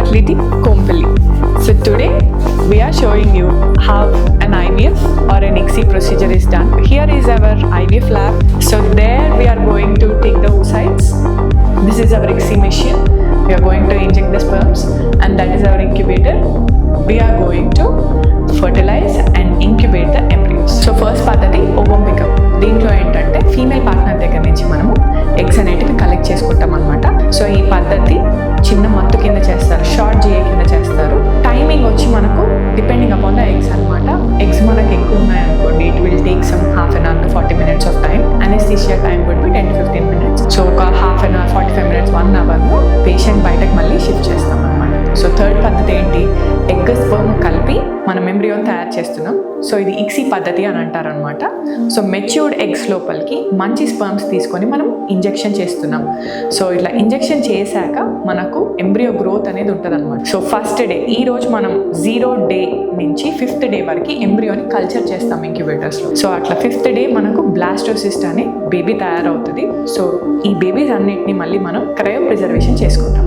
fertility Kompally. So today we are showing you how an IVF or an ICSI procedure is done. Here is our IVF lab. So there we are going to take the oocytes. This is our ICSI machine. We are going to inject the sperms and that is our incubator. We are going to fertilize and incubate the embryos. So first పద్ధతి ovum pickup. దీంట్లో ఏంటంటే female partner దగ్గర నుంచి మనము eggs అనేటివి collect చేసుకుంటాం అనమాట. So ఈ పద్ధతి చిన్న మత్తు కింద చేస్తారు, షార్ట్ జిఏ కింద చేస్తారు. టైమింగ్ వచ్చి మనకు డిపెండింగ్ అపాన్ ద ఎగ్స్ అనమాట. ఎగ్స్ మనకు ఎక్కువ ఉన్నాయనుకోండి, it will take some half an hour to 40 minutes of time. Anaesthesia time would be 10 to 15 minutes. So ఒక హాఫ్ అన్ అవర్ 45 minutes 1 hourలో పేషెంట్ బయటకు మళ్ళీ షిఫ్ట్ చేస్తాం అనమాట. సో థర్డ్ పద్ధతి ఏంటి, ఎగ్ స్పర్మ్ కలిపి మనం ఎంబ్రియోని తయారు చేస్తున్నాం. సో ఇది ICSI పద్ధతి అని అంటారనమాట. సో మెచ్యూర్డ్ ఎగ్స్ లోపలికి మంచి స్పర్మ్స్ తీసుకొని మనం ఇంజెక్షన్ చేస్తున్నాం. సో ఇట్లా ఇంజెక్షన్ చేశాక మనకు ఎంబ్రియో గ్రోత్ అనేది ఉంటుంది అనమాట. సో ఫస్ట్ డే, ఈ రోజు మనం 0 day నుంచి 5th day వరకు ఎంబ్రియోని కల్చర్ చేస్తాం ఇంక్యుబేటర్స్లో. సో అట్లా 5th day మనకు బ్లాస్టోసిస్ట్ అనే బేబీ తయారవుతుంది. సో ఈ బేబీస్ అన్నిటిని మళ్ళీ మనం క్రయో ప్రిజర్వేషన్ చేసుకుంటాం.